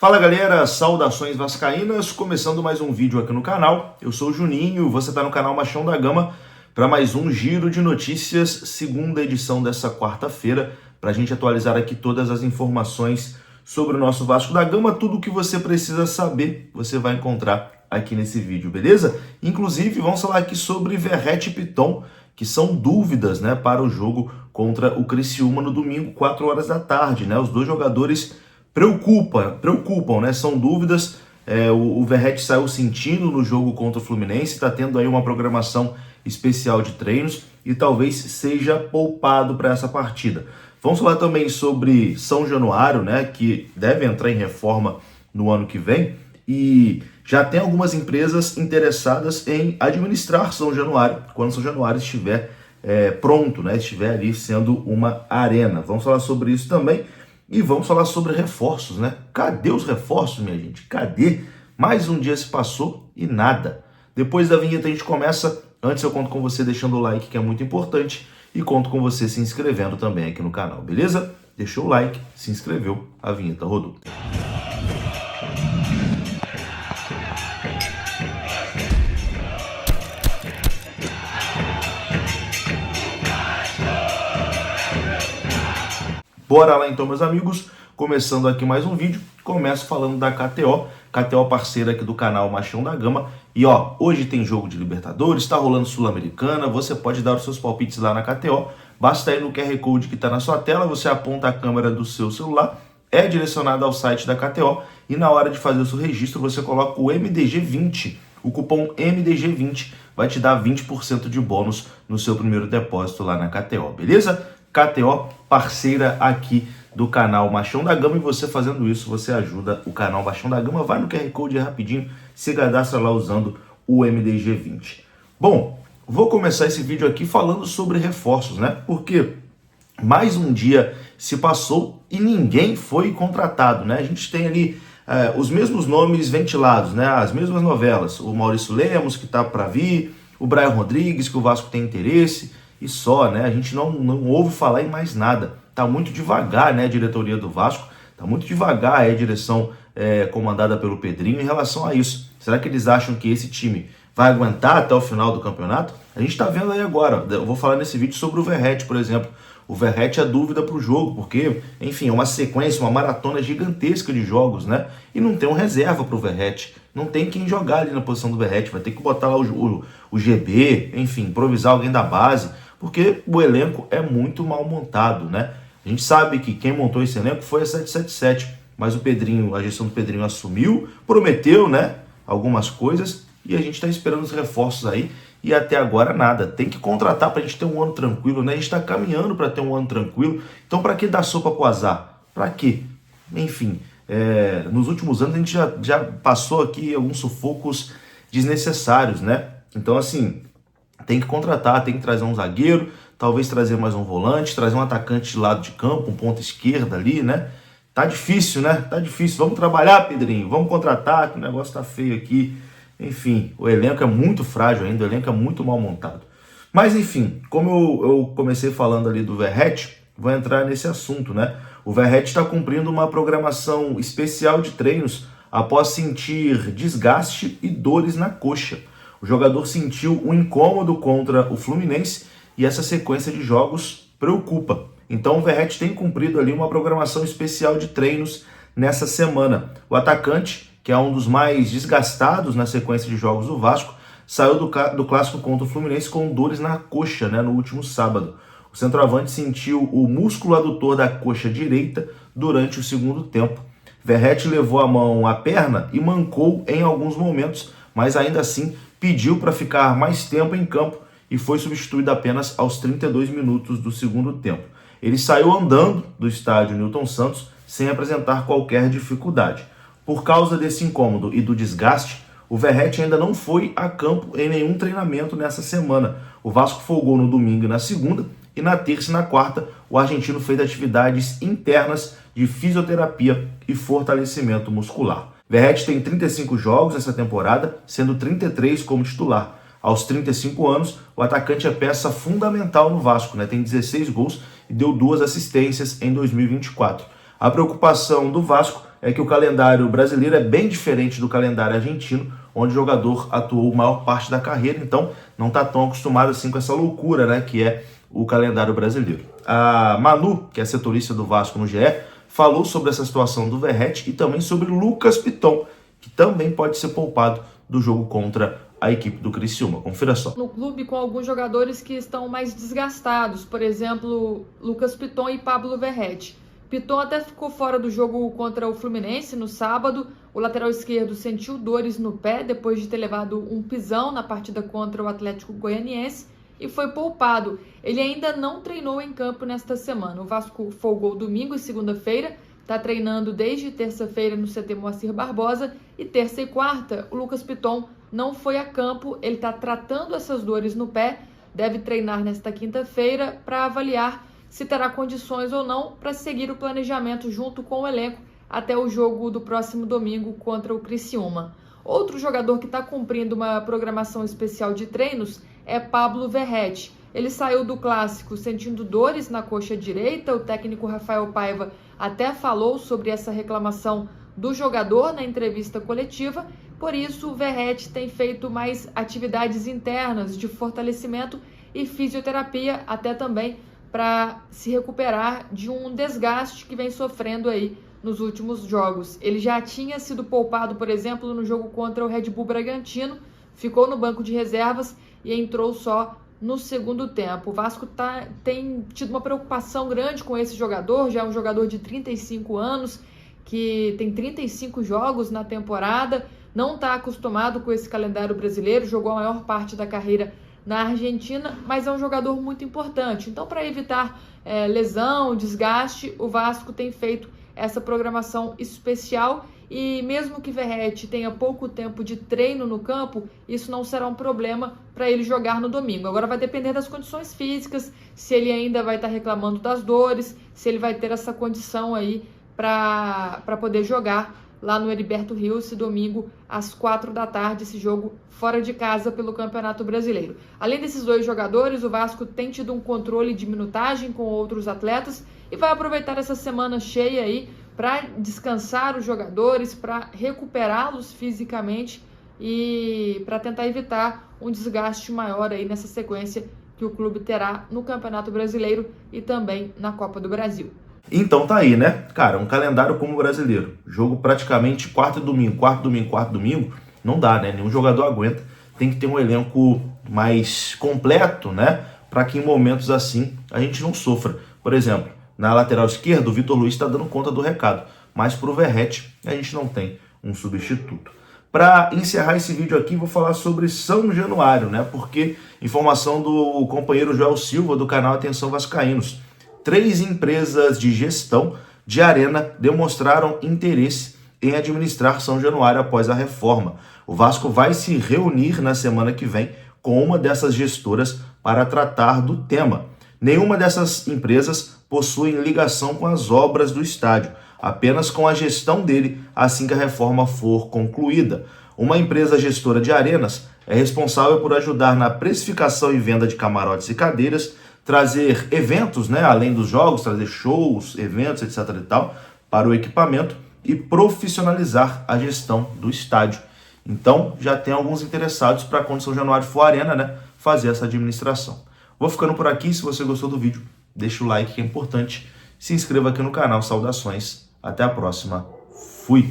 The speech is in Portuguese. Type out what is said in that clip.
Fala galera, saudações vascaínas, começando mais um vídeo aqui no canal. Eu sou o Juninho, você está no canal Machão da Gama para mais um giro de notícias, segunda edição dessa quarta-feira, para a gente atualizar aqui todas as informações sobre o nosso Vasco da Gama. Tudo o que você precisa saber, você vai encontrar aqui nesse vídeo, beleza? Inclusive, vamos falar aqui sobre Verratti e Piton, que são dúvidas, né, para o jogo contra o Criciúma no domingo, 4 horas da tarde, né? Os dois jogadores preocupam, né? São dúvidas. O Verratti saiu sentindo no jogo contra o Fluminense, está tendo aí uma programação especial de treinos e talvez seja poupado para essa partida. Vamos falar também sobre São Januário, né? Que deve entrar em reforma no ano que vem e já tem algumas empresas interessadas em administrar São Januário quando São Januário estiver pronto, né? Estiver ali sendo uma arena. Vamos falar sobre isso também. E vamos falar sobre reforços, né? Cadê os reforços, minha gente? Cadê? Mais um dia se passou e nada. Depois da vinheta a gente começa. Antes eu conto com você deixando o like, que é muito importante. E conto com você se inscrevendo também aqui no canal, beleza? Deixou o like, se inscreveu, a vinheta rodou. Bora lá então, meus amigos, começando aqui mais um vídeo, começo falando da KTO parceira aqui do canal Machão da Gama, e ó, hoje tem jogo de Libertadores, tá rolando Sul-Americana, você pode dar os seus palpites lá na KTO, basta ir no QR Code que tá na sua tela, você aponta a câmera do seu celular, é direcionado ao site da KTO, e na hora de fazer o seu registro você coloca o MDG20, o cupom MDG20 vai te dar 20% de bônus no seu primeiro depósito lá na KTO, beleza? KTO, parceira aqui do canal Machão da Gama, e você fazendo isso, você ajuda o canal Machão da Gama. Vai no QR Code rapidinho, se cadastra lá usando o MDG20. Bom, vou começar esse vídeo aqui falando sobre reforços, né? Porque mais um dia se passou e ninguém foi contratado, né? A gente tem ali os mesmos nomes ventilados, né? As mesmas novelas. O Maurício Lemos, que tá para vir, o Brian Rodrigues, que o Vasco tem interesse, e só, né? A gente não ouve falar em mais nada. Tá muito devagar, né, a diretoria do Vasco. Tá muito devagar a direção comandada pelo Pedrinho em relação a isso. Será que eles acham que esse time vai aguentar até o final do campeonato? A gente tá vendo aí agora. Eu vou falar nesse vídeo sobre o Verratti, por exemplo. O Verratti é dúvida para o jogo, porque, enfim, é uma sequência, uma maratona gigantesca de jogos, né? E não tem um reserva para o Verratti. Não tem quem jogar ali na posição do Verratti. Vai ter que botar lá o GB, enfim, improvisar alguém da base, porque o elenco é muito mal montado, né? A gente sabe que quem montou esse elenco foi a 777, mas o Pedrinho, a gestão do Pedrinho assumiu, prometeu, né, algumas coisas, e a gente está esperando os reforços aí, e até agora nada. Tem que contratar para a gente ter um ano tranquilo, né? A gente está caminhando para ter um ano tranquilo, então para que dar sopa pro azar? Para quê? Enfim, nos últimos anos a gente já passou aqui alguns sufocos desnecessários, né? Então, assim, tem que contratar, tem que trazer um zagueiro, talvez trazer mais um volante, trazer um atacante de lado de campo, um ponta esquerda ali, né? Tá difícil, né? Tá difícil. Vamos trabalhar, Pedrinho. Vamos contratar, que o negócio tá feio aqui. Enfim, o elenco é muito frágil ainda, o elenco é muito mal montado. Mas, enfim, como eu comecei falando ali do Verratti, vou entrar nesse assunto, né? O Verratti está cumprindo uma programação especial de treinos após sentir desgaste e dores na coxa. O jogador sentiu um incômodo contra o Fluminense e essa sequência de jogos preocupa. Então o Verratti tem cumprido ali uma programação especial de treinos nessa semana. O atacante, que é um dos mais desgastados na sequência de jogos do Vasco, saiu do clássico contra o Fluminense com dores na coxa, né, no último sábado. O centroavante sentiu o músculo adutor da coxa direita durante o segundo tempo. Verratti levou a mão à perna e mancou em alguns momentos, mas ainda assim pediu para ficar mais tempo em campo e foi substituído apenas aos 32 minutos do segundo tempo. Ele saiu andando do estádio Newton Santos sem apresentar qualquer dificuldade. Por causa desse incômodo e do desgaste, o Verratti ainda não foi a campo em nenhum treinamento nessa semana. O Vasco folgou no domingo e na segunda, e na terça e na quarta o argentino fez atividades internas de fisioterapia e fortalecimento muscular. Verratti tem 35 jogos nessa temporada, sendo 33 como titular. Aos 35 anos, o atacante é peça fundamental no Vasco, né? Tem 16 gols e deu 2 assistências em 2024. A preocupação do Vasco é que o calendário brasileiro é bem diferente do calendário argentino, onde o jogador atuou a maior parte da carreira, então não está tão acostumado assim com essa loucura, né, que é o calendário brasileiro. A Manu, que é setorista do Vasco no GE, falou sobre essa situação do Verratti e também sobre Lucas Piton, que também pode ser poupado do jogo contra a equipe do Criciúma. Confira só. No clube, com alguns jogadores que estão mais desgastados, por exemplo, Lucas Piton e Pablo Verratti. Piton até ficou fora do jogo contra o Fluminense no sábado. O lateral esquerdo sentiu dores no pé depois de ter levado um pisão na partida contra o Atlético Goianiense e foi poupado. Ele ainda não treinou em campo nesta semana. O Vasco folgou domingo e segunda-feira, está treinando desde terça-feira no CT Moacir Barbosa, e terça e quarta o Lucas Piton não foi a campo. Ele está tratando essas dores no pé, deve treinar nesta quinta-feira para avaliar se terá condições ou não para seguir o planejamento junto com o elenco até o jogo do próximo domingo contra o Criciúma. Outro jogador que está cumprindo uma programação especial de treinos é Pablo Verratti. Ele saiu do clássico sentindo dores na coxa direita. O técnico Rafael Paiva até falou sobre essa reclamação do jogador na entrevista coletiva. Por isso, o Verratti tem feito mais atividades internas de fortalecimento e fisioterapia, até também para se recuperar de um desgaste que vem sofrendo aí nos últimos jogos. Ele já tinha sido poupado, por exemplo, no jogo contra o Red Bull Bragantino, ficou no banco de reservas e entrou só no segundo tempo. O Vasco tem tido uma preocupação grande com esse jogador, já é um jogador de 35 anos, que tem 35 jogos na temporada, não está acostumado com esse calendário brasileiro, jogou a maior parte da carreira na Argentina, mas é um jogador muito importante. Então, para evitar lesão, desgaste, o Vasco tem feito essa programação especial, e mesmo que Verratti tenha pouco tempo de treino no campo, isso não será um problema para ele jogar no domingo. Agora vai depender das condições físicas, se ele ainda vai estar reclamando das dores, se ele vai ter essa condição aí para poder jogar lá no Heriberto Rios, domingo às 4 da tarde, esse jogo fora de casa pelo Campeonato Brasileiro. Além desses dois jogadores, o Vasco tem tido um controle de minutagem com outros atletas e vai aproveitar essa semana cheia aí para descansar os jogadores, para recuperá-los fisicamente e para tentar evitar um desgaste maior aí nessa sequência que o clube terá no Campeonato Brasileiro e também na Copa do Brasil. Então tá aí, né? Cara, um calendário como o brasileiro. Jogo praticamente quarta e domingo, quarto domingo, quarto domingo. Não dá, né? Nenhum jogador aguenta. Tem que ter um elenco mais completo, né? Para que em momentos assim a gente não sofra. Por exemplo, na lateral esquerda, o Vitor Luiz está dando conta do recado. Mas pro Verratti, a gente não tem um substituto. Para encerrar esse vídeo aqui, vou falar sobre São Januário, né? Porque informação do companheiro Joel Silva, do canal Atenção Vascaínos. 3 empresas de gestão de arena demonstraram interesse em administrar São Januário após a reforma. O Vasco vai se reunir na semana que vem com uma dessas gestoras para tratar do tema. Nenhuma dessas empresas possui ligação com as obras do estádio, apenas com a gestão dele assim que a reforma for concluída. Uma empresa gestora de arenas é responsável por ajudar na precificação e venda de camarotes e cadeiras, trazer eventos, né, além dos jogos, trazer shows, eventos, etc. e tal, para o equipamento e profissionalizar a gestão do estádio. Então, já tem alguns interessados para quando São Januário for arena, né, fazer essa administração. Vou ficando por aqui. Se você gostou do vídeo, deixa o like que é importante. Se inscreva aqui no canal. Saudações. Até a próxima. Fui!